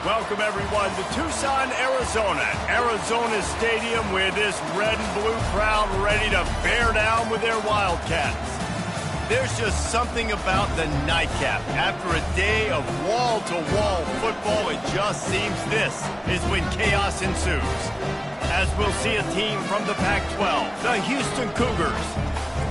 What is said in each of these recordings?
Welcome, everyone, to Tucson, Arizona. Arizona Stadium with this red and blue crowd ready to bear down with their Wildcats. There's just something about the nightcap. After a day of wall-to-wall football, it just seems this is when chaos ensues. As we'll see a team from the Pac-12, the Houston Cougars,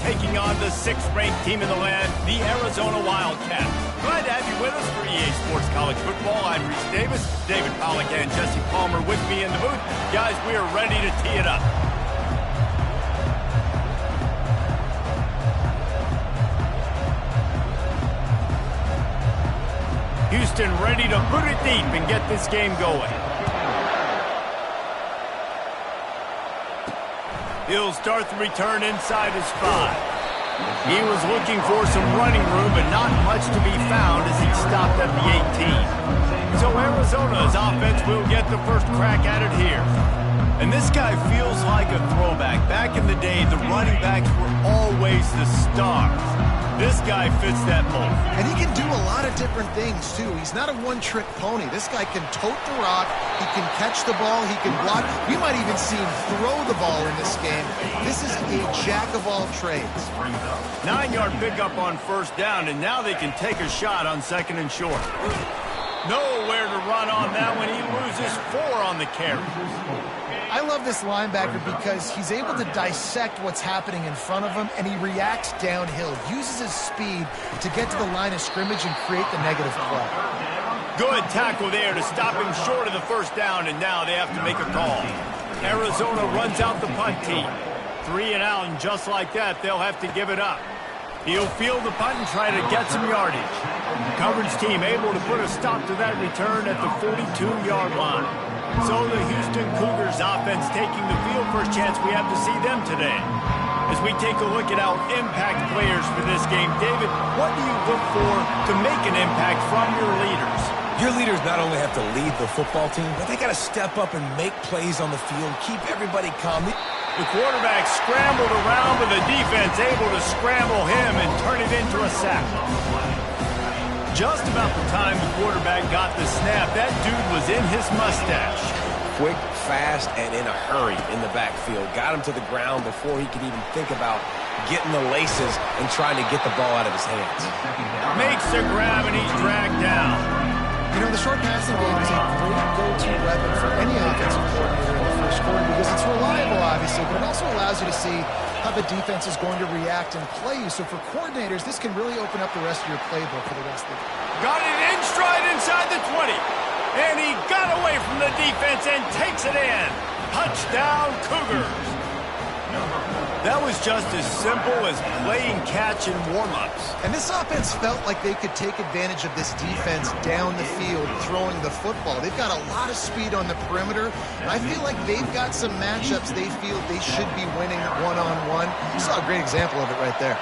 taking on the 6th-ranked team in the land, the Arizona Wildcats. Glad to have you with us for EA Sports College Football. I'm Reese Davis, David Pollack and Jesse Palmer with me in the booth. Guys, we are ready to tee it up. Houston ready to put it deep and get this game going. He'll start the return inside his 5. He was looking for some running room, but not much to be found as he stopped at the 18. So Arizona's offense will get the first crack at it here. And this guy feels like a throwback. Back in the day, the running backs were always the stars. This guy fits that mold. And he can do a lot of different things, too. He's not a one-trick pony. This guy can tote the rock. He can catch the ball. He can block. We might even see him throw the ball in this game. This is a jack of all trades. 9-yard pickup on first down, and now they can take a shot on 2nd and short. Nowhere to run on that one. He loses 4 on the carry. I love this linebacker because he's able to dissect what's happening in front of him, and he reacts downhill, uses his speed to get to the line of scrimmage and create the negative play. Good tackle there to stop him short of the first down, and now they have to make a call. Arizona runs out the punt team. 3 and out, and just like that, they'll have to give it up. He'll field the punt and try to get some yardage. The coverage team able to put a stop to that return at the 42-yard line. So the Houston Cougars offense taking the field. First chance we have to see them today. As we take a look at our impact players for this game, David, what do you look for to make an impact from your leaders? Your leaders not only have to lead the football team, but they got to step up and make plays on the field, keep everybody calm. The quarterback scrambled around, but the defense able to scramble him and turn it into a sack. Just about the time the quarterback got the snap, that dude was in his mustache. Quick, fast, and in a hurry in the backfield. Got him to the ground before he could even think about getting the laces and trying to get the ball out of his hands. Makes the grab, and he's dragged down. You know, the short passing game is a great go-to weapon for any offensive coordinator in the first quarter because it's reliable, obviously, but it also allows you to see how the defense is going to react and play you. So for coordinators, this can really open up the rest of your playbook for the rest of the game. Got it in stride inside the 20. And he got away from the defense and takes it in. Touchdown, Cougars. That was just as simple as playing catch in warm-ups. And this offense felt like they could take advantage of this defense down the field, throwing the football. They've got a lot of speed on the perimeter, and I feel like they've got some matchups they feel they should be winning one-on-one. You saw a great example of it right there.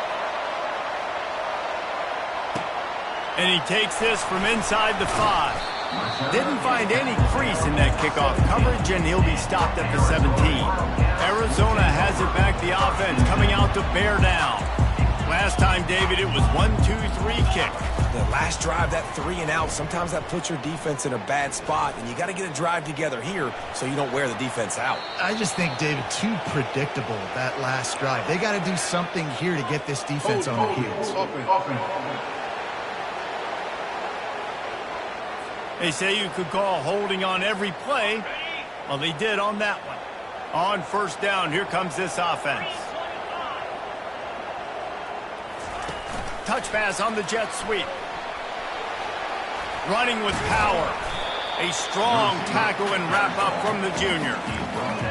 And he takes this from inside the 5. Didn't find any crease in that kickoff coverage, and he'll be stopped at the 17. Arizona has it back, the offense coming out to bear down. Last time, David, it was 1-2-3 kick. The last drive, that 3 and out, sometimes that puts your defense in a bad spot, and you got to get a drive together here so you don't wear the defense out. I just think, David, too predictable, that last drive. They got to do something here to get this defense on their heels. They say you could call holding on every play. Well, they did on that one. On first down, here comes this offense. Touch pass on the jet sweep. Running with power. A strong tackle and wrap up from the junior.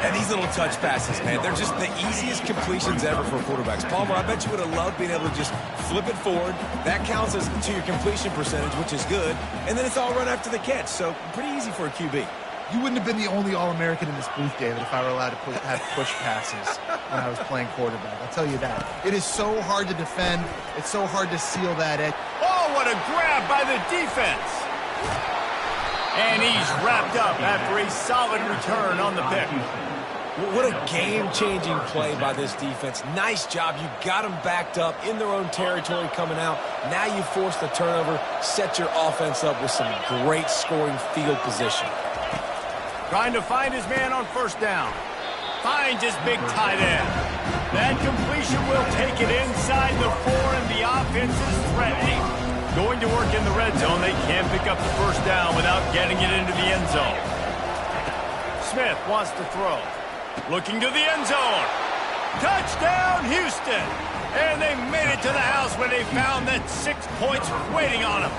And these little touch passes, man, they're just the easiest completions ever for quarterbacks. Palmer, I bet you would have loved being able to just flip it forward. That counts as to your completion percentage, which is good. And then it's all run after the catch, so pretty easy for a QB. You wouldn't have been the only All-American in this booth, David, if I were allowed to have push passes when I was playing quarterback. I'll tell you that. It is so hard to defend. It's so hard to seal that edge. Oh, what a grab by the defense. And he's wrapped up after a solid return on the pick. What a game-changing play by this defense. Nice job. You got them backed up in their own territory coming out. Now you force the turnover, set your offense up with some great scoring field position. Trying to find his man on first down. Finds his big tight end. That completion will take it inside the 4, and the offense is threatening. Going to work in the red zone. They can't pick up the first down without getting it into the end zone. Smith wants to throw. Looking to the end zone. Touchdown, Houston! And they made it to the house where they found that 6 points waiting on them.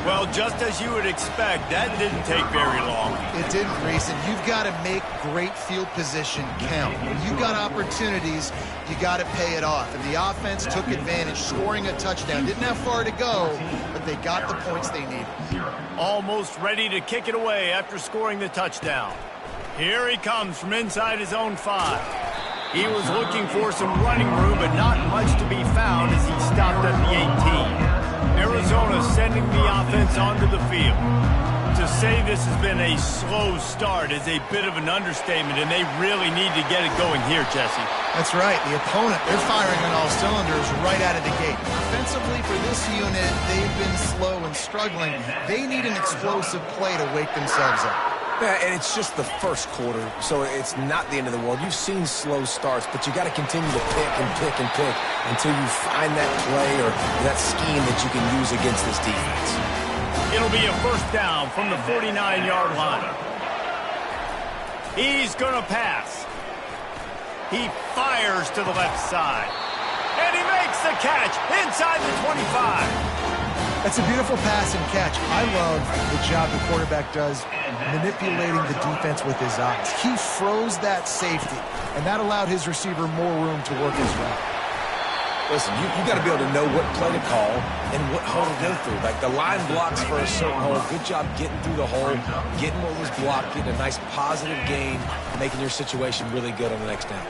Well, just as you would expect, that didn't take very long. It didn't, Reese, and you've got to make great field position count. When you've got opportunities, you got to pay it off. And the offense took advantage, scoring a touchdown. Didn't have far to go, but they got the points they needed. Almost ready to kick it away after scoring the touchdown. Here he comes from inside his own 5. He was looking for some running room, but not much to be found as he stopped at the 18. Arizona sending the offense onto the field. To say this has been a slow start is a bit of an understatement, and they really need to get it going here, Jesse. That's right. The opponent, they're firing on all cylinders right out of the gate. Offensively for this unit, they've been slow and struggling. They need an explosive play to wake themselves up. Yeah, and it's just the first quarter, so it's not the end of the world. You've seen slow starts, but you got to continue to pick and pick and pick until you find that play or that scheme that you can use against this defense. It'll be a first down from the 49-yard line. He's going to pass. He fires to the left side. And he makes the catch inside the 25. That's a beautiful pass and catch. I love the job the quarterback does manipulating the defense with his eyes. He froze that safety, and that allowed his receiver more room to work his route. Listen, you got to be able to know what play to call and what hole to go through. Like the line blocks for a certain hole. Good job getting through the hole, getting what was blocked, getting a nice positive gain, making your situation really good on the next down.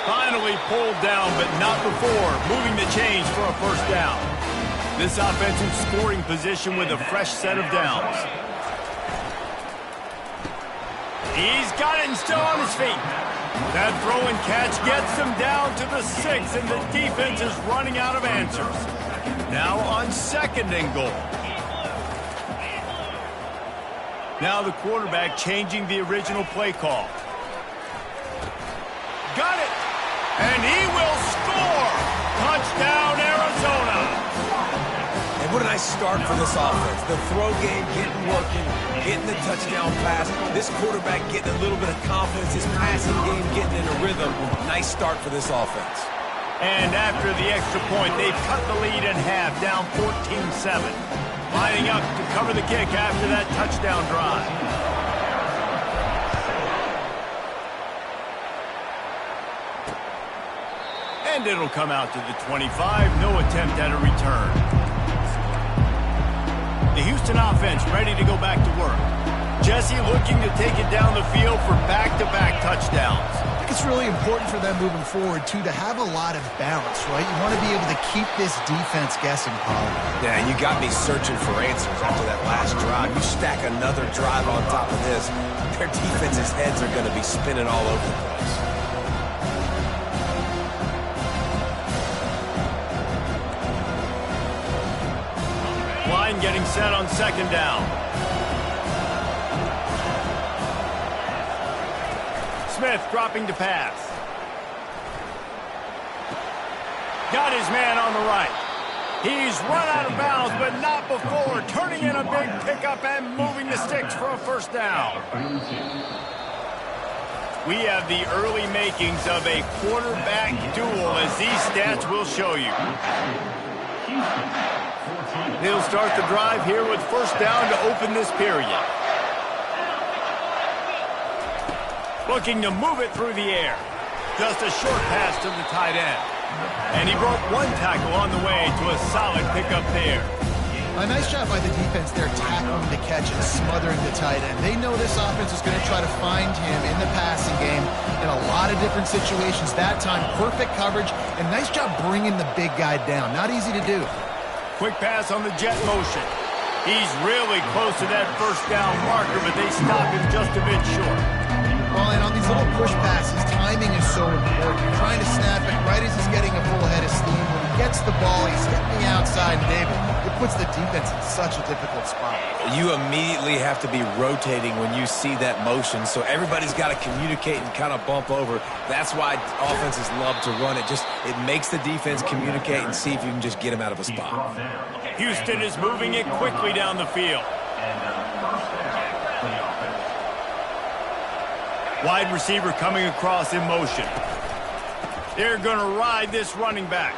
Finally pulled down, but not before moving the chains for a first down. This offensive scoring position with a fresh set of downs. He's got it and still on his feet. That throw and catch gets them down to the 6, and the defense is running out of answers. Now on second and goal. Now the quarterback changing the original play call. Got it! And he will score! Touchdown, Arizona! And what a nice start for this offense. The throw game getting working, getting the touchdown pass. This quarterback getting a little bit of confidence. His passing game getting in a rhythm. Nice start for this offense. And after the extra point, they've cut the lead in half, down 14-7. Lining up to cover the kick after that touchdown drive. And it'll come out to the 25. No attempt at a return. The Houston offense ready to go back to work. Jesse looking to take it down the field for back-to-back touchdowns. I think it's really important for them moving forward, too, to have a lot of balance, right? You want to be able to keep this defense guessing, Paul. Yeah, you got me searching for answers after that last drive. You stack another drive on top of this, their defense's heads are going to be spinning all over the place. Line getting set on second down. Smith dropping to pass. Got his man on the right. He's run out of bounds, but not before turning in a big pickup and moving the sticks for a first down. We have the early makings of a quarterback duel, as these stats will show you. They'll start the drive here with first down to open this period. Looking to move it through the air. Just a short pass to the tight end. And he broke one tackle on the way to a solid pickup there. A nice job by the defense there, tackling the catch and smothering the tight end. They know this offense is going to try to find him in the passing game in a lot of different situations. That time, perfect coverage, and nice job bringing the big guy down. Not easy to do. Quick pass on the jet motion. He's really close to that first down marker, but they stop him just a bit short. Well, and on these little push passes, timing is so important. You're trying to snap it right as he's getting a full head of steam. When he gets the ball, he's hitting the outside, and David, it puts the defense in such a difficult spot. You immediately have to be rotating when you see that motion, so everybody's got to communicate and kind of bump over. That's why offenses love to run it. It makes the defense communicate and see if you can just get him out of a spot. Houston is moving it quickly down the field. Wide receiver coming across in motion. They're going to ride this running back.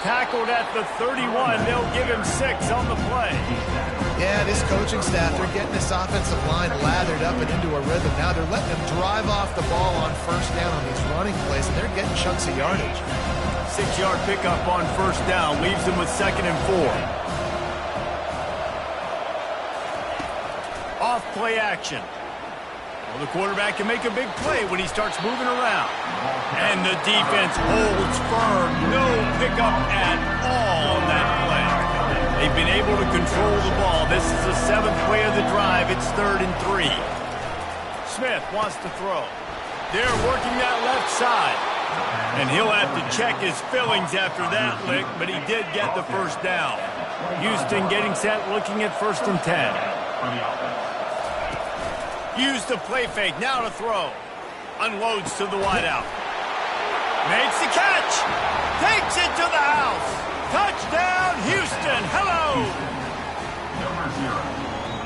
Tackled at the 31. They'll give him 6 on the play. Yeah, this coaching staff, they're getting this offensive line lathered up and into a rhythm. Now they're letting them drive off the ball on first down on these running plays, and they're getting chunks of yardage. 6-yard pickup on first down leaves them with 2nd and 4. Off play action. Well, the quarterback can make a big play when he starts moving around. And the defense holds firm. No pickup at all on that play. They've been able to control the ball. This is the 7th play of the drive. It's 3rd and 3. Smith wants to throw. They're working that left side. And he'll have to check his fillings after that lick, but he did get the first down. Houston getting set, looking at 1st and 10. Used the play fake, now to throw. Unloads to the wideout. Makes the catch. Takes it to the house. Touchdown, Houston. Hello. Number 0.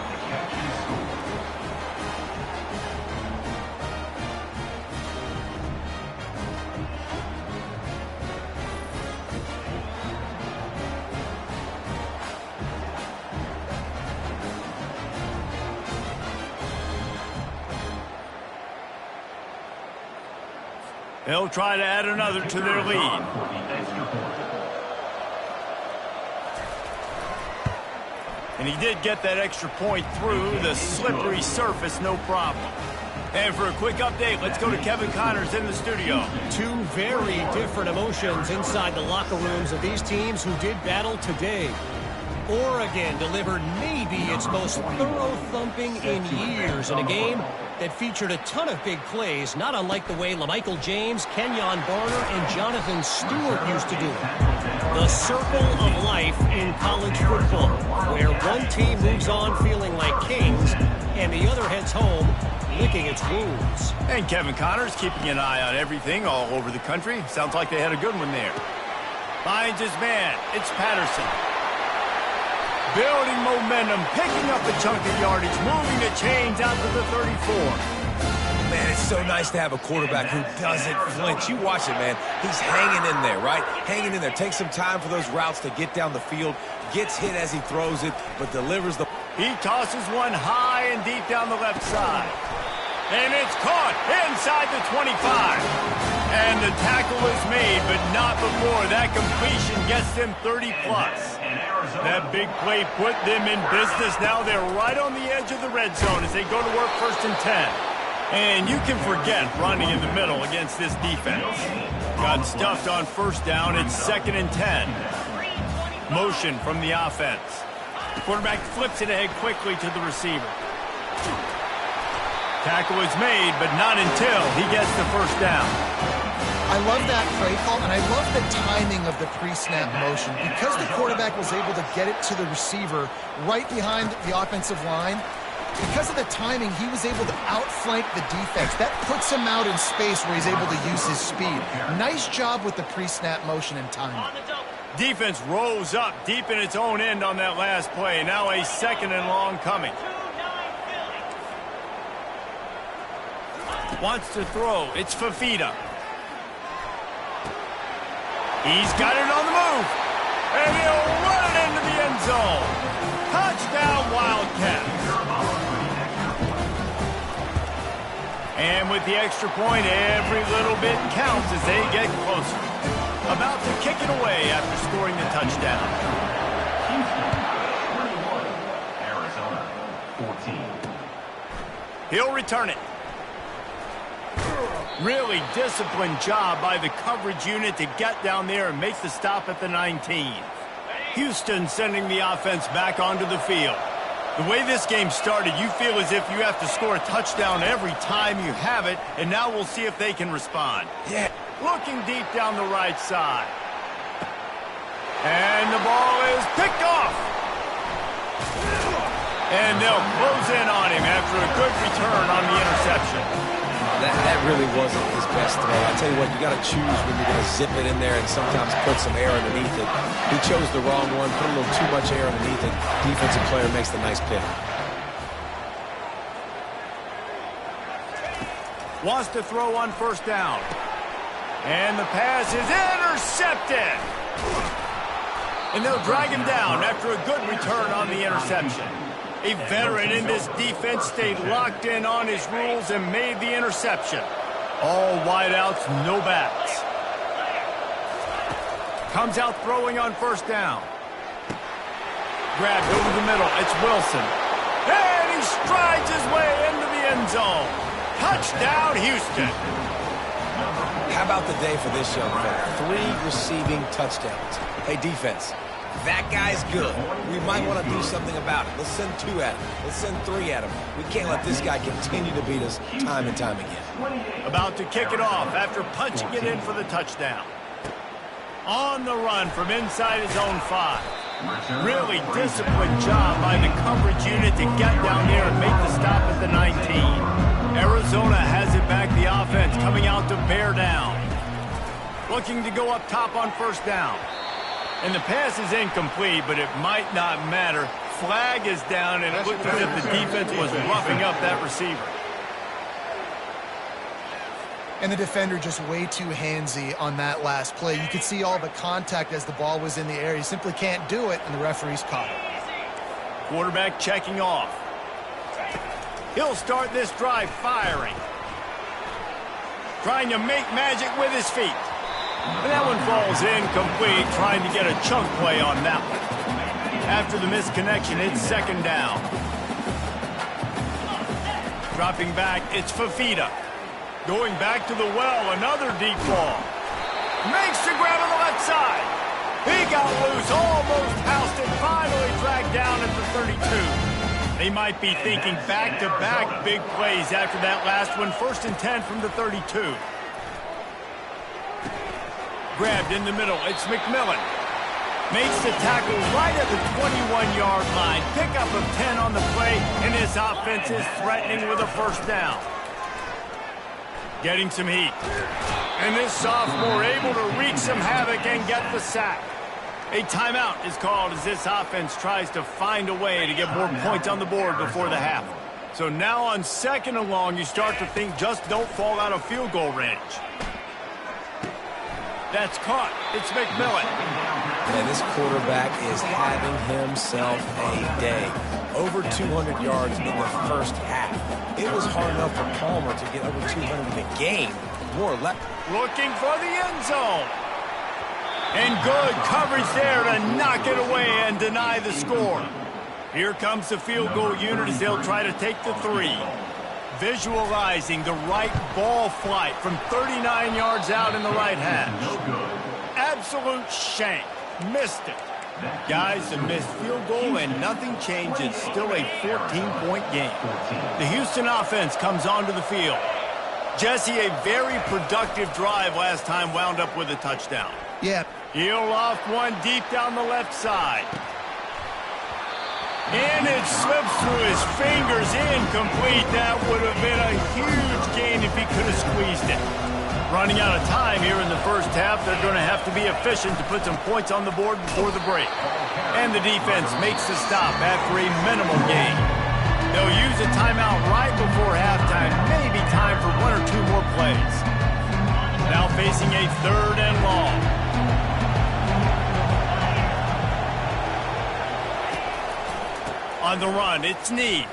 The catch is scored. They'll try to add another to their lead. And he did get that extra point through the slippery surface, no problem. And for a quick update, let's go to Kevin Connors in the studio. Two very different emotions inside the locker rooms of these teams who did battle today. Oregon delivered maybe its most thorough thumping in years in a game that featured a ton of big plays, not unlike the way LaMichael James, Kenyon Barner, and Jonathan Stewart used to do it. The circle of life in college football, where one team moves on feeling like kings, and the other heads home licking its wounds. And Kevin Connors keeping an eye on everything all over the country. Sounds like they had a good one there. Finds his man. It's Patterson. Building momentum, picking up a chunk of yardage, moving the chains out to the 34. Man, it's so nice to have a quarterback who doesn't flinch. You watch it, man. He's hanging in there, right? Hanging in there. Takes some time for those routes to get down the field. Gets hit as he throws it, but delivers the... He tosses one high and deep down the left side. And it's caught inside the 25. And the tackle is made, but not before. That completion gets them 30+. That big play put them in business. Now they're right on the edge of the red zone as they go to work 1st and 10. And you can forget running in the middle against this defense. Got stuffed on first down. It's 2nd and 10. Motion from the offense. Quarterback flips it ahead quickly to the receiver. Tackle is made, but not until he gets the first down. I love that play call, and I love the timing of the pre-snap motion. Because the quarterback was able to get it to the receiver right behind the offensive line, because of the timing, he was able to outflank the defense. That puts him out in space where he's able to use his speed. Nice job with the pre-snap motion and timing. Defense rose up deep in its own end on that last play. Now a 2nd and long coming. Wants to throw. It's Fafita. He's got it on the move. And he'll run it into the end zone. Touchdown, Wildcats. And with the extra point, every little bit counts as they get closer. About to kick it away after scoring the touchdown. Arizona 14. He'll return it. Really disciplined job by the coverage unit to get down there and make the stop at the 19. Houston sending the offense back onto the field. The way this game started, you feel as if you have to score a touchdown every time you have it, and now we'll see if they can respond. Yeah. Looking deep down the right side. And the ball is picked off. And they'll close in on him after a good return on the interception. That really wasn't his best throw. I tell you what, you got to choose when you're going to zip it in there and sometimes put some air underneath it. He chose the wrong one, put a little too much air underneath it. Defensive player makes the nice pick. Wants to throw on first down. And the pass is intercepted. And they'll drag him down after a good return on the interception. A veteran in this defense stayed locked in on his rules and made the interception. All wideouts, no backs. Comes out throwing on first down. Grabbed over the middle. It's Wilson. And he strides his way into the end zone. Touchdown, Houston. How about the day for this young fella? 3 receiving touchdowns. Hey, defense. That guy's good. We might want to do something about it. Let's send 2 at him. Let's send 3 at him. We can't let this guy continue to beat us time and time again. About to kick it off after punching it in for the touchdown. On the run from inside his own 5. Really disciplined job by the coverage unit to get down there and make the stop at the 19. Arizona has it back, the offense coming out to bear down. Looking to go up top on first down. And the pass is incomplete, but it might not matter. Flag is down, and it looked as if the defense was roughing up that receiver. And the defender just way too handsy on that last play. You could see all the contact as the ball was in the air. He simply can't do it, and the referee's caught it. Quarterback checking off. He'll start this drive firing. Trying to make magic with his feet. And that one falls incomplete, trying to get a chunk play on that one. After the misconnection, it's second down. Dropping back, it's Fafita. Going back to the well, another deep ball. Makes the grab on the left side. He got loose, almost housed it, finally dragged down at the 32. They might be thinking back-to-back big plays after that last one. 1st and 10 from the 32. Grabbed in the middle, it's McMillan. Makes the tackle right at the 21-yard line. Pickup of 10 on the play, and his offense is threatening with a first down. Getting some heat. And this sophomore able to wreak some havoc and get the sack. A timeout is called as this offense tries to find a way to get more points on the board before the half. So now on 2nd and long, you start to think just don't fall out of field goal range. That's caught. It's McMillan. And this quarterback is having himself a day. Over 200 yards in the first half. It was hard enough for Palmer to get over 200 in the game. More or less. Looking for the end zone. And good coverage there to knock it away and deny the score. Here comes the field goal unit as they'll try to take the 3. Visualizing the right ball flight from 39 yards out in the right hash. Absolute shank. Missed it. Guys, a missed field goal and nothing changes. Still a 14-point game. The Houston offense comes onto the field. Jesse, a very productive drive last time wound up with a touchdown. Yeah. He'll loft one deep down the left side. And it slips through his fingers, incomplete. That would have been a huge gain if he could have squeezed it. Running out of time here in the first half. They're going to have to be efficient to put some points on the board before the break. And the defense makes the stop after a minimal gain. They'll use a timeout right before halftime. Maybe time for 1 or 2 more plays. Now facing a 3rd and long. On the run, it's Need.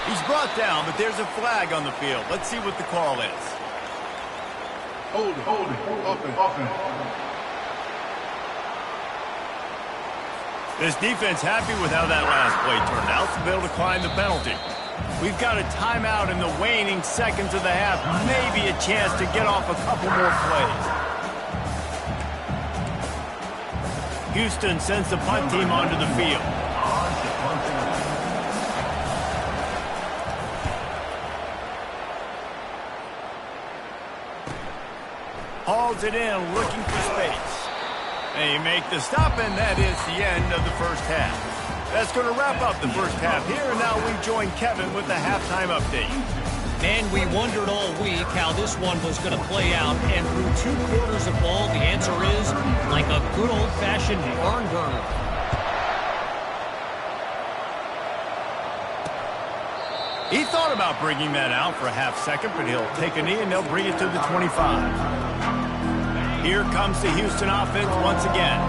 He's brought down, but there's a flag on the field. Let's see what the call is. Hold it. Offense. This defense happy with how that last play turned out, so they'll decline the penalty. We've got a timeout in the waning seconds of the half. Maybe a chance to get off a couple more plays. Houston sends the punt team onto the field. Hauls it in, looking for space. They make the stop, and that is the end of the first half. That's going to wrap up the first half here, and now we join Kevin with the halftime update. And we wondered all week how this one was going to play out, and through 2 quarters of ball, the answer is like a good old-fashioned barn burner. He thought about bringing that out for a half second, but he'll take a knee and they'll bring it to the 25. Here comes the Houston offense once again.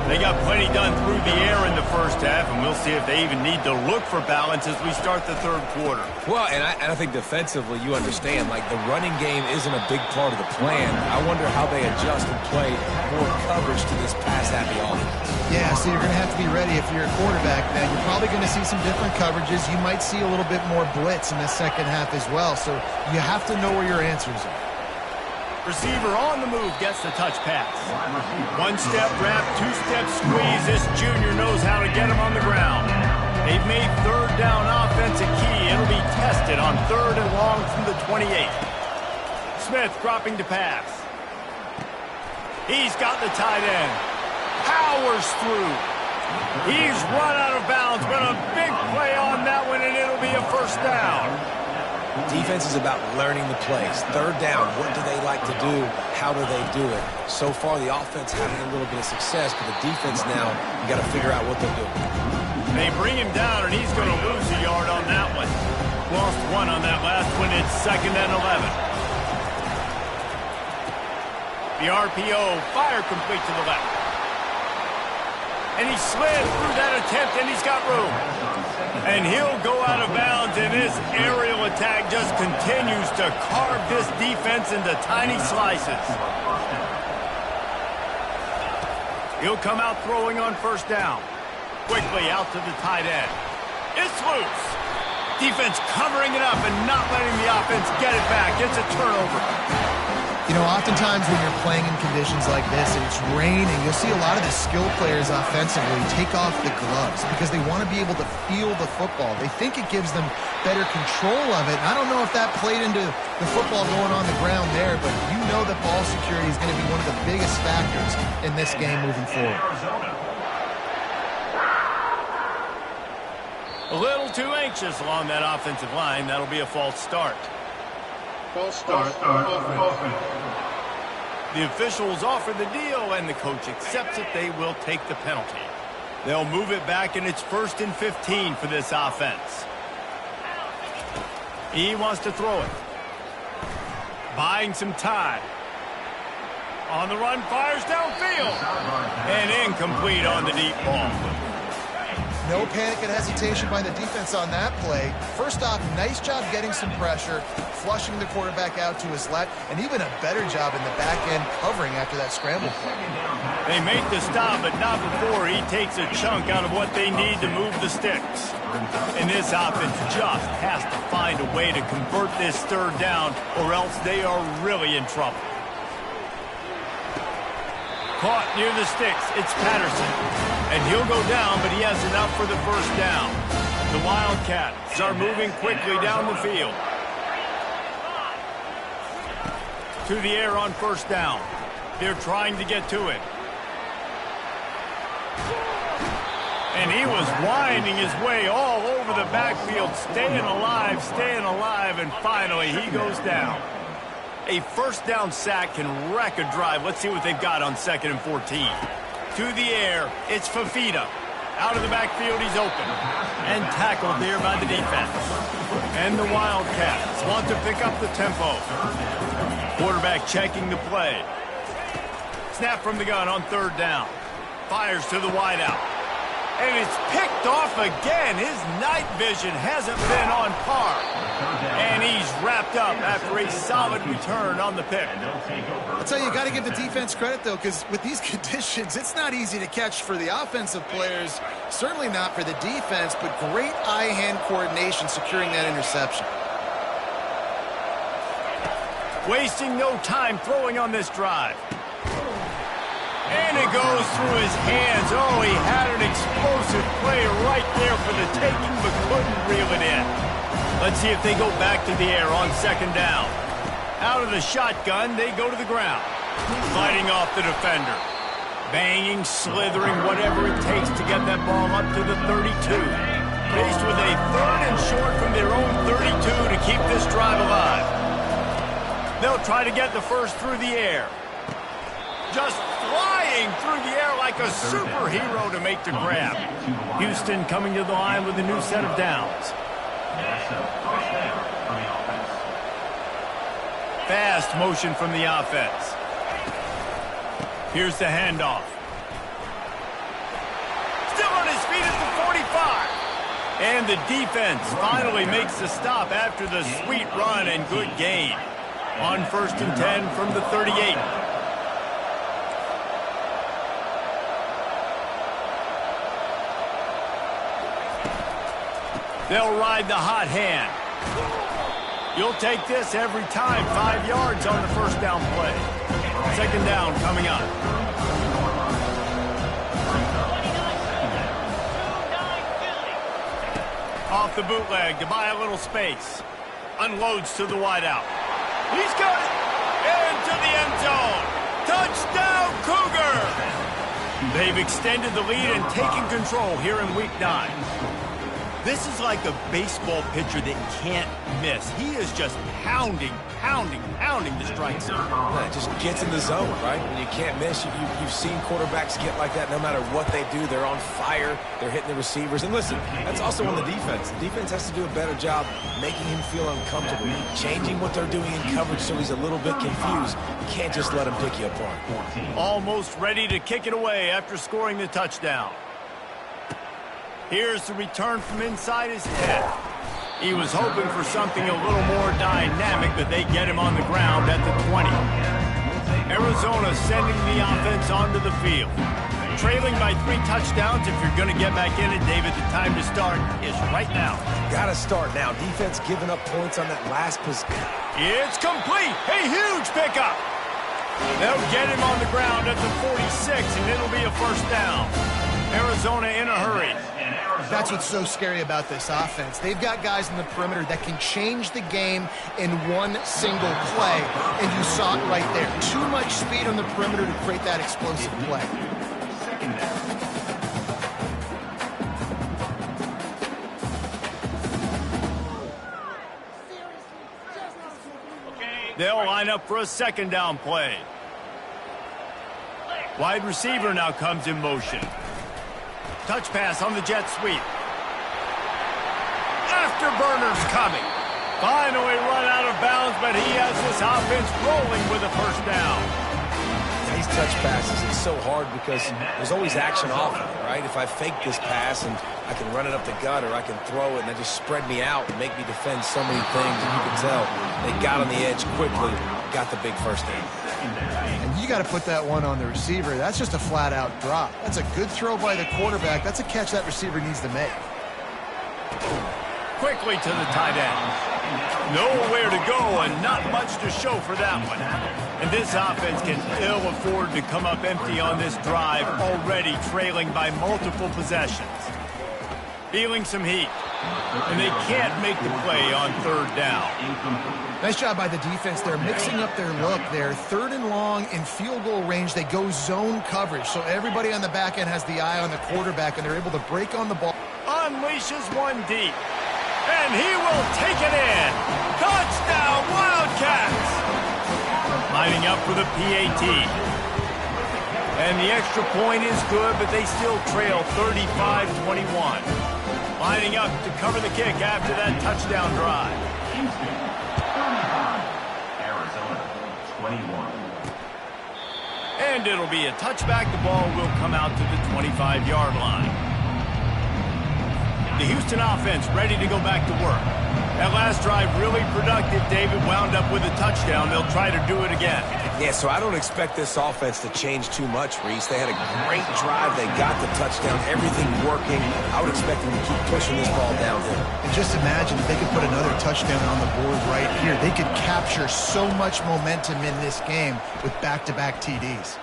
They got plenty done through the air in the first half, and we'll see if they even need to look for balance as we start the third quarter. Well, and I think defensively, you understand, like the running game isn't a big part of the plan. I wonder how they adjust and play more coverage to this pass-happy offense. Yeah, so you're going to have to be ready if you're a quarterback, man. You're probably going to see some different coverages. You might see a little bit more blitz in the second half as well, so you have to know where your answers are. Receiver on the move gets the touch pass. 1-step wrap, 2-step squeeze. This junior knows how to get him on the ground. They've made third down offense a key. It'll be tested on 3rd and long from the 28. Smith dropping to pass. He's got the tight end. Powers through. He's run out of bounds, but a big play on that one, and it'll be a first down. Defense is about learning the plays. 3rd down, what do they like to do? How do they do it? So far, the offense having a little bit of success, but the defense now, you got to figure out what they're doing. They bring him down, and he's going to lose a yard on that one. Lost 1 on that last one. It's 2nd and 11. The RPO, fire complete to the left. And he slid through that attempt, and he's got room. And he'll go out of bounds, and this aerial attack just continues to carve this defense into tiny slices. He'll come out throwing on first down. Quickly out to the tight end. It's loose. Defense covering it up and not letting the offense get it back. It's a turnover. You know, oftentimes when you're playing in conditions like this and it's raining, you'll see a lot of the skill players offensively take off the gloves because they want to be able to feel the football. They think it gives them better control of it. And I don't know if that played into the football going on the ground there, but you know that ball security is going to be one of the biggest factors in this game moving forward. A little too anxious along that offensive line. That'll be a false start. False start. The officials offer the deal, and the coach accepts it. They will take the penalty. They'll move it back, and it's 1st and 15 for this offense. He wants to throw it. Buying some time. On the run, fires downfield. And incomplete on the deep ball. No panic and hesitation by the defense on that play. First off, nice job getting some pressure, flushing the quarterback out to his left, and even a better job in the back end covering after that scramble play. They make the stop, but not before he takes a chunk out of what they need to move the sticks. And this offense just has to find a way to convert this 3rd down, or else they are really in trouble. Caught near the sticks, it's Patterson. And he'll go down, but he has enough for the first down. The Wildcats are moving quickly down the field. To the air on first down. They're trying to get to it. And he was winding his way all over the backfield, staying alive, and finally he goes down. A first down sack can wreck a drive. Let's see what they've got on 2nd and 14. To the air, it's Fafita. Out of the backfield, he's open. And tackled there by the defense. And the Wildcats want to pick up the tempo. Quarterback checking the play. Snap from the gun on 3rd down. Fires to the wideout. And it's picked off again. His night vision hasn't been on par. And he's wrapped up after a solid return on the pick. I'll tell you, you got to give the defense credit, though, because with these conditions, it's not easy to catch for the offensive players. Certainly not for the defense, but great eye-hand coordination securing that interception. Wasting no time throwing on this drive. And it goes through his hands. Oh, he had an explosive play right there for the taking, but couldn't reel it in. Let's see if they go back to the air on second down. Out of the shotgun, they go to the ground. Fighting off the defender. Banging, slithering, whatever it takes to get that ball up to the 32. Faced with a 3rd and short from their own 32 to keep this drive alive. They'll try to get the first through the air. Just flying through the air like a superhero to make the grab. Houston coming to the line with a new set of downs. Fast motion from the offense. Here's the handoff. Still on his feet at the 45. And the defense finally makes the stop after the sweet run and good gain. On 1st and 10 from the 38. They'll ride the hot hand. You'll take this every time. 5 yards on the first down play. Second down coming up. Off the bootleg to buy a little space. Unloads to the wideout. He's got it. Into the end zone. Touchdown, Cougar! They've extended the lead and taken control here in Week 9. This is like a baseball pitcher that can't miss. He is just pounding the strike zone. Yeah, it just gets in the zone, right? When you can't miss, you've seen quarterbacks get like that no matter what they do. They're on fire. They're hitting the receivers. And listen, that's also on the defense. The defense has to do a better job making him feel uncomfortable, changing what they're doing in coverage so he's a little bit confused. You can't just let him pick you apart. Almost ready to kick it away after scoring the touchdown. Here's the return from inside his 10. He was hoping for something a little more dynamic, but they get him on the ground at the 20. Arizona sending the offense onto the field. Trailing by 3 touchdowns. If you're going to get back in it, David, the time to start is right now. Got to start now. Defense giving up points on that last possession. It's complete. A huge pickup. They'll get him on the ground at the 46, and it'll be a first down. Arizona in a hurry. That's what's so scary about this offense. They've got guys in the perimeter that can change the game in one single play, and you saw it right there. Too much speed on the perimeter to create that explosive play. They'll line up for a second down play. Wide receiver now comes in motion. Touch pass on the jet sweep. Afterburner's coming. Finally run out of bounds, but he has this offense rolling with a first down. These touch passes, it's so hard because there's always action off of it, right? If I fake this pass and I can run it up the gut or I can throw it and they just spread me out and make me defend so many things, and you can tell they got on the edge quickly, got the big first down. And you got to put that one on the receiver. That's just a flat-out drop. That's a good throw by the quarterback. That's a catch that receiver needs to make. Quickly to the tight end. Nowhere to go and not much to show for that one. And this offense can ill afford to come up empty on this drive, already trailing by multiple possessions. Feeling some heat. And they can't make the play on third down. Nice job by the defense. They're mixing up their look there. 3rd and long in field goal range. They go zone coverage. So everybody on the back end has the eye on the quarterback, and they're able to break on the ball. Unleashes one deep. And he will take it in. Touchdown, Wildcats! Lining up for the PAT. And the extra point is good, but they still trail 35-21. Lining up to cover the kick after that touchdown drive. Arizona, 21. And it'll be a touchback. The ball will come out to the 25-yard line. The Houston offense ready to go back to work. That last drive really productive. David wound up with a touchdown. They'll try to do it again. Yeah, so I don't expect this offense to change too much, Reese. They had a great drive. They got the touchdown. Everything working. I would expect them to keep pushing this ball downhill. And just imagine if they could put another touchdown on the board right here. They could capture so much momentum in this game with back-to-back TDs.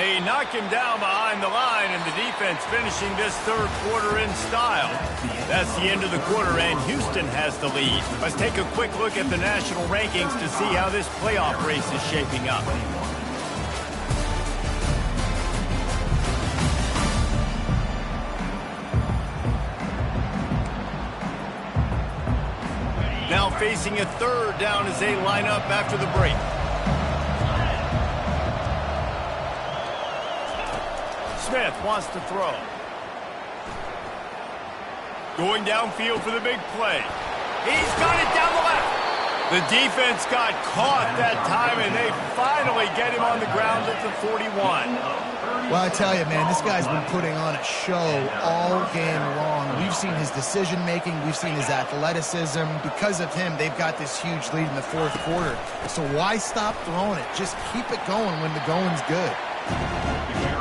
They knock him down behind the line, and the defense finishing this third quarter in style. That's the end of the quarter, and Houston has the lead. Let's take a quick look at the national rankings to see how this playoff race is shaping up. Now facing a third down as they line up after the break. Smith wants to throw. Going downfield for the big play. He's got it down the left. The defense got caught that time, and they finally get him on the ground at the 41. Well, I tell you, man, this guy's been putting on a show all game long. We've seen his decision-making. We've seen his athleticism. Because of him, they've got this huge lead in the fourth quarter. So why stop throwing it? Just keep it going when the going's good.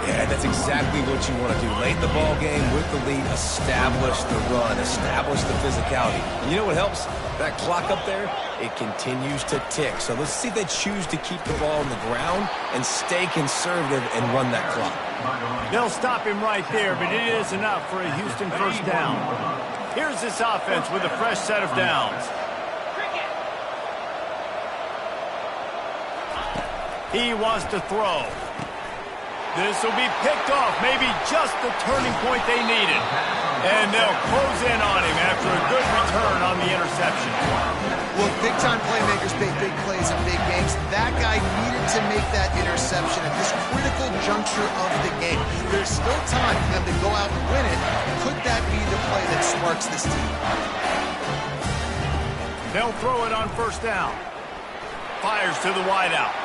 Yeah, that's exactly what you want to do. Late in the ball game with the lead, establish the run, establish the physicality. And you know what helps? That clock up there, it continues to tick. So let's see if they choose to keep the ball on the ground and stay conservative and run that clock. They'll stop him right there, but it is enough for a Houston first down. Here's this offense with a fresh set of downs. He wants to throw. This will be picked off, maybe just the turning point they needed. And they'll close in on him after a good return on the interception. Well, big-time playmakers make big plays in big games. That guy needed to make that interception at this critical juncture of the game. There's still time for them to go out and win it. Could that be the play that sparks this team? They'll throw it on first down. Fires to the wideout.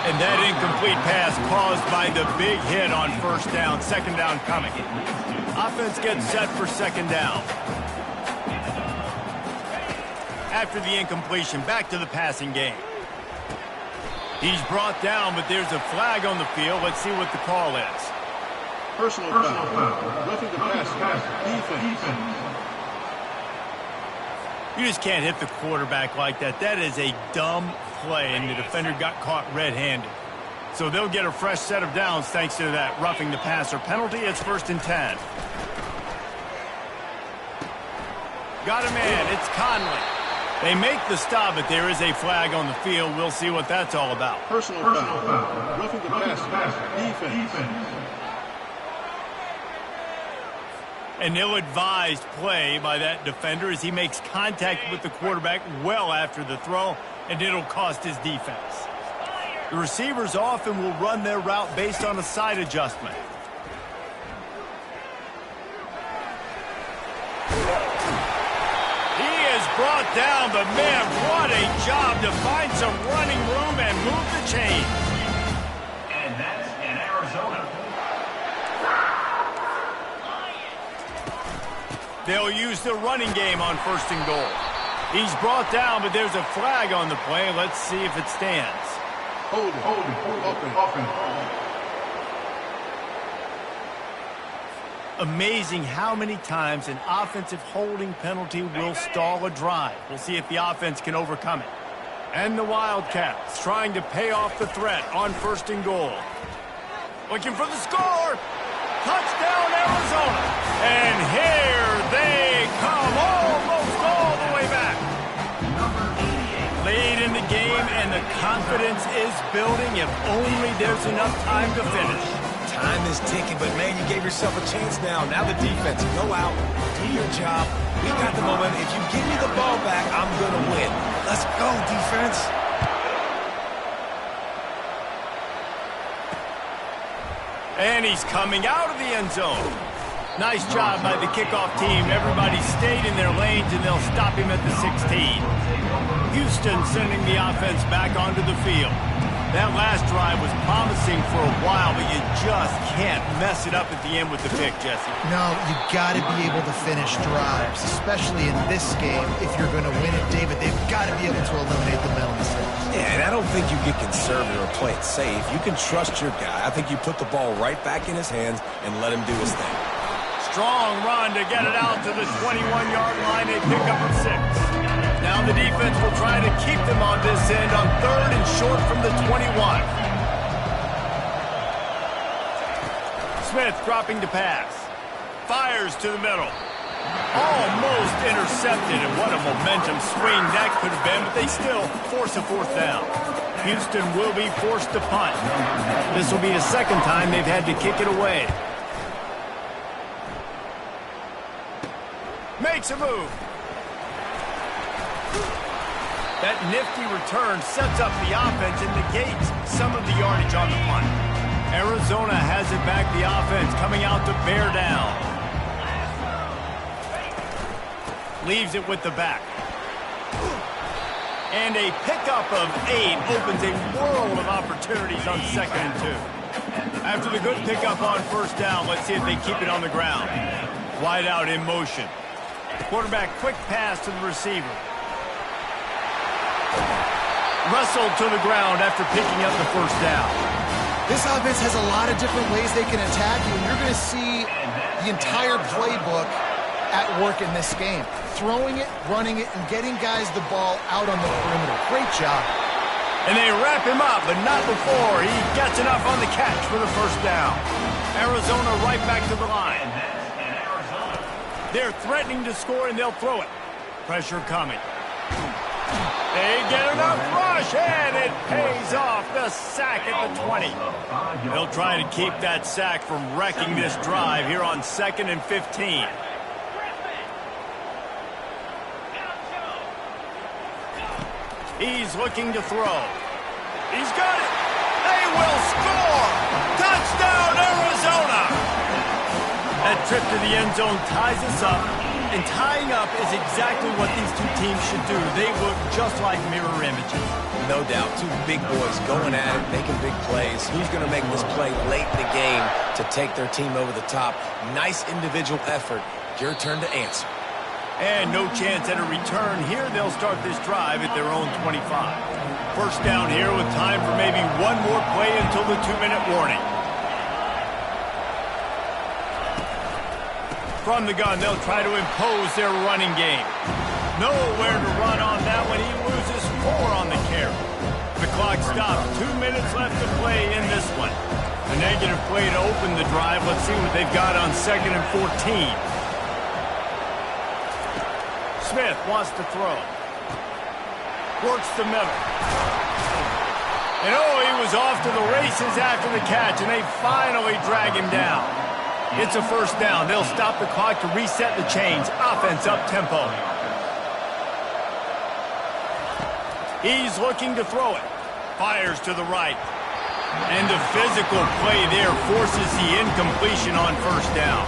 And that incomplete pass caused by the big hit on first down. Second down coming. Offense gets set for second down. After the incompletion, back to the passing game. He's brought down, but there's a flag on the field. Let's see what the call is. Personal foul. Roughing the passer. Defense. You just can't hit the quarterback like that. That is a dumb play, and the defender got caught red-handed. So they'll get a fresh set of downs thanks to that roughing the passer penalty. It's 1st and 10. Got a man. It's Conley. They make the stop, but there is a flag on the field. We'll see what that's all about. Personal foul. Roughing the passer. Defense. An ill-advised play by that defender as he makes contact with the quarterback well after the throw, and it'll cost his defense. The receivers often will run their route based on a side adjustment. He is brought down, but man, what a job to find some running room and move the chains. And that's in Arizona. They'll use the running game on 1st and goal. He's brought down, but there's a flag on the play. Let's see if it stands. Hold it. Amazing how many times an offensive holding penalty will stall a drive. We'll see if the offense can overcome it. And the Wildcats trying to pay off the threat on 1st and goal. Looking for the score. Touchdown, Arizona. And here they come, almost all the way back. Late in the game, and the confidence is building if only there's enough time to finish. Time is ticking, but man, you gave yourself a chance now. Now the defense, go out, do your job. We got the momentum. If you give me the ball back, I'm going to win. Let's go, defense. And he's coming out of the end zone. Nice job by the kickoff team. Everybody stayed in their lanes, and they'll stop him at the 16. Houston sending the offense back onto the field. That last drive was promising for a while, but you just can't mess it up at the end with the pick, Jesse. No, you got to be able to finish drives, especially in this game. If you're going to win it, David, they've got to be able to eliminate the mental mistakes. Yeah, and I don't think you get conservative or play it safe. You can trust your guy. I think you put the ball right back in his hands and let him do his thing. Strong run to get it out to the 21-yard line. They pick up a 6. Now the defense will try to keep them on this end on 3rd and short from the 21. Smith dropping to pass. Fires to the middle. Almost intercepted, and what a momentum swing that could have been, but they still force a fourth down. Houston will be forced to punt. This will be the second time they've had to kick it away. Makes a move. That nifty return sets up the offense and negates some of the yardage on the punt. Arizona has it back, the offense coming out to bear down. Leaves it with the back. And a pickup of 8 opens a world of opportunities on 2nd and 2. After the good pickup on first down, let's see if they keep it on the ground. Wide out in motion. Quarterback quick pass to the receiver. Wrestled to the ground after picking up the first down. This offense has a lot of different ways they can attack you, and you're going to see the entire playbook at work in this game. Throwing it, running it, and getting guys the ball out on the perimeter. Great job. And they wrap him up, but not before he gets enough on the catch for the first down. Arizona right back to the line. They're threatening to score, and they'll throw it. Pressure coming. They get enough rush, and it pays off. The sack at the 20. They'll try to keep that sack from wrecking this drive here on 2nd and 15. He's looking to throw. He's got it. They will score. Touchdown, Arizona. That trip to the end zone ties us up. And tying up is exactly what these two teams should do. They look just like mirror images. No doubt. Two big boys going at it, making big plays. Who's going to make this play late in the game to take their team over the top? Nice individual effort. Your turn to answer. And no chance at a return here. They'll start this drive at their own 25. First down here with time for maybe one more play until the 2-minute warning. From the gun, they'll try to impose their running game. Nowhere to run on that one. He loses 4 on the carry. The clock stops. 2 minutes left to play in this one. A negative play to open the drive. Let's see what they've got on 2nd and 14. Smith wants to throw. Works the middle. And oh, he was off to the races after the catch, and they finally drag him down. It's a first down. They'll stop the clock to reset the chains. Offense up tempo. He's looking to throw it. Fires to the right. And the physical play there forces the incompletion on first down.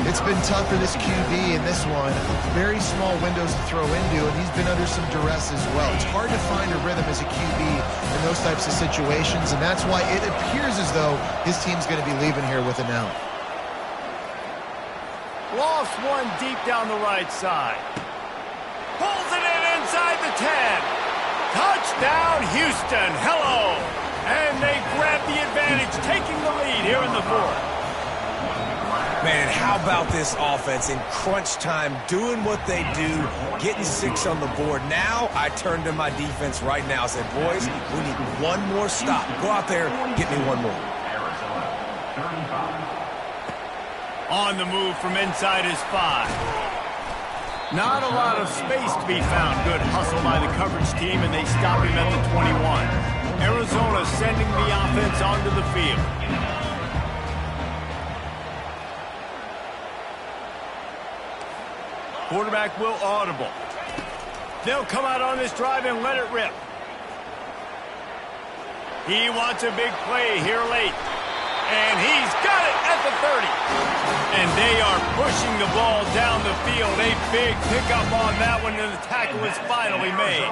It's been tough for this QB in this one. Very small windows to throw into, and he's been under some duress as well. It's hard to find a rhythm as a QB in those types of situations, and that's why it appears as though his team's going to be leaving here with an out. Lost one deep down the right side. Pulls it in inside the 10. Touchdown, Houston. Hello. And they grab the advantage, taking the lead here in the 4th. Man, how about this offense in crunch time, doing what they do, getting 6 on the board. Now I turn to my defense right now and say, boys, we need one more stop. Go out there, get me one more. On the move from inside his 5. Not a lot of space to be found. Good hustle by the coverage team, and they stop him at the 21. Arizona sending the offense onto the field. Quarterback will audible. They'll come out on this drive and let it rip. He wants a big play here late. And he's got it at the 30. And they are pushing the ball down the field. A big pickup on that one, and the tackle is finally made.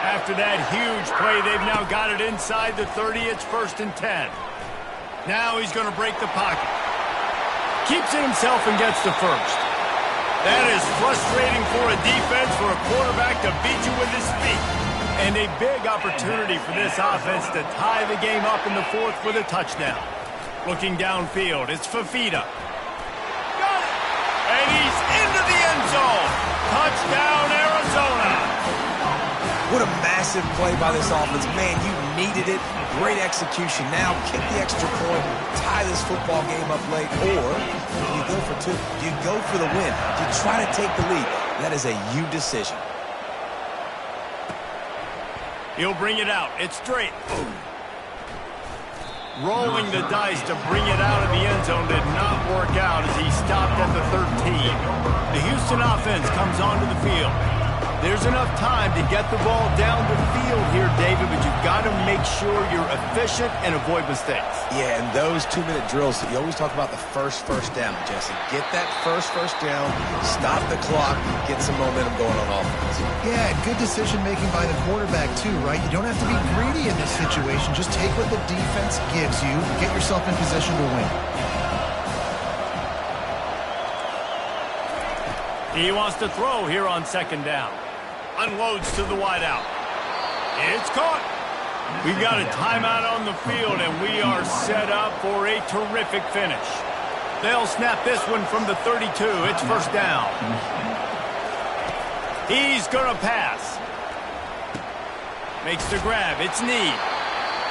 After that huge play, they've now got it inside the 30. It's 1st and 10. Now he's going to break the pocket. Keeps it himself and gets the first. That is frustrating for a defense, for a quarterback to beat you with his feet. And a big opportunity for this offense to tie the game up in the 4th with a touchdown. Looking downfield, it's Fafita. Got it! And he's into the end zone. Touchdown, Arizona. What a massive play by this offense. Man, you needed it. Great execution. Now kick the extra point, tie this football game up late, or do you go for two? Do you go for the win? Do you try to take the lead? That is a you decision. He'll bring it out. It's straight. Boom. Rolling the dice to bring it out of the end zone did not work out as he stopped at the 13. The Houston offense comes onto the field. There's enough time to get the ball down the field here, David, but you've got to make sure you're efficient and avoid mistakes. Yeah, and those 2-minute drills, you always talk about the first down, Jesse. Get that first down, stop the clock, get some momentum going on offense. Yeah, good decision-making by the quarterback, too, right? You don't have to be greedy in this situation. Just take what the defense gives you, get yourself in position to win. He wants to throw here on second down. Unloads to the wideout. It's caught. We've got a timeout on the field, and we are set up for a terrific finish. They'll snap this one from the 32. It's first down. He's going to pass. Makes the grab. It's Need.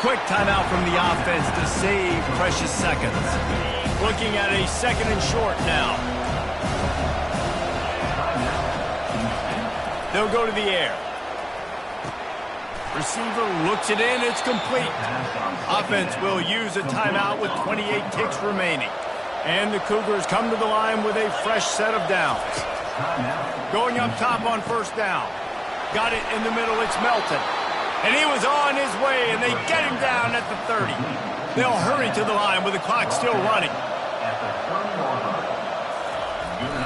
Quick timeout from the offense to save precious seconds. Looking at a second and short now. They'll go to the air. Receiver looks it in. It's complete. Offense will use a timeout with 28 ticks remaining. And the Cougars come to the line with a fresh set of downs. Going up top on first down. Got it in the middle. It's Melton. And he was on his way, and they get him down at the 30. They'll hurry to the line with the clock still running.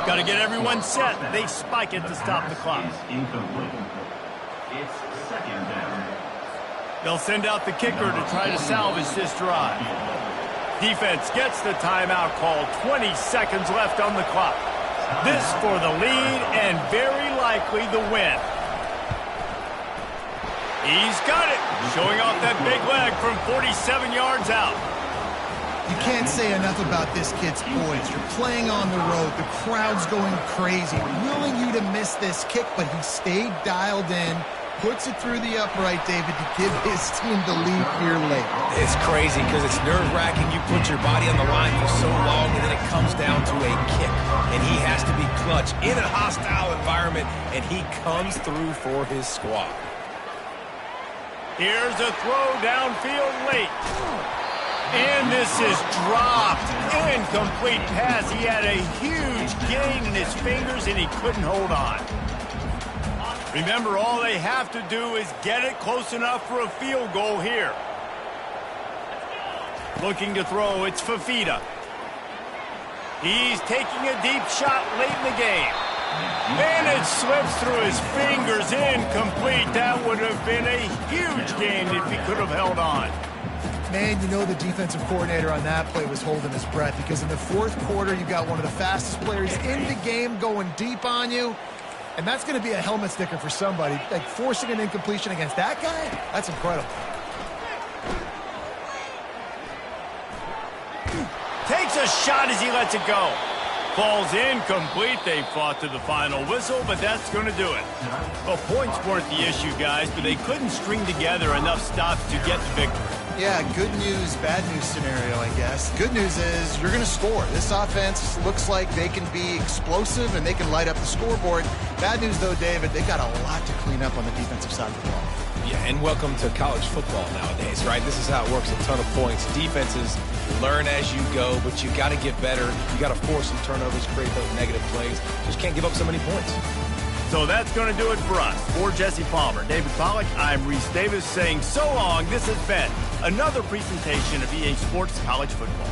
Got to get everyone set. They spike it to stop the clock. It's second down. They'll send out the kicker to try to salvage this drive. Defense gets the timeout call. 20 seconds left on the clock. This for the lead and very likely the win. He's got it. Showing off that big leg from 47 yards out. You can't say enough about this kid's poise. You're playing on the road. The crowd's going crazy, willing you to miss this kick, but he stayed dialed in, puts it through the upright, David, to give his team the lead here late. It's crazy because it's nerve-wracking. You put your body on the line for so long, and then it comes down to a kick. And he has to be clutch in a hostile environment, and he comes through for his squad. Here's a throw downfield late. And this is dropped. Incomplete pass. He had a huge gain in his fingers, and he couldn't hold on. Remember, all they have to do is get it close enough for a field goal here. Looking to throw, it's Fafita. He's taking a deep shot late in the game. And it slips through his fingers. Incomplete. That would have been a huge gain if he could have held on. Man, you know the defensive coordinator on that play was holding his breath because in the fourth quarter, you got one of the fastest players in the game going deep on you. And that's going to be a helmet sticker for somebody. Like forcing an incompletion against that guy, that's incredible. Takes a shot as he lets it go. Falls incomplete. They fought to the final whistle, but that's going to do it. Well, points weren't the issue, guys, but they couldn't string together enough stops to get the victory. Yeah, good news, bad news scenario, I guess. Good news is you're going to score. This offense looks like they can be explosive and they can light up the scoreboard. Bad news, though, David, they've got a lot to clean up on the defensive side of the ball. Yeah, and welcome to college football nowadays, right? This is how it works, a ton of points. Defenses learn as you go, but you got to get better. You got to force some turnovers, create those negative plays. Just can't give up so many points. So that's going to do it for us. For Jesse Palmer, David Pollack, I'm Reese Davis saying so long. This has been another presentation of EA Sports College Football.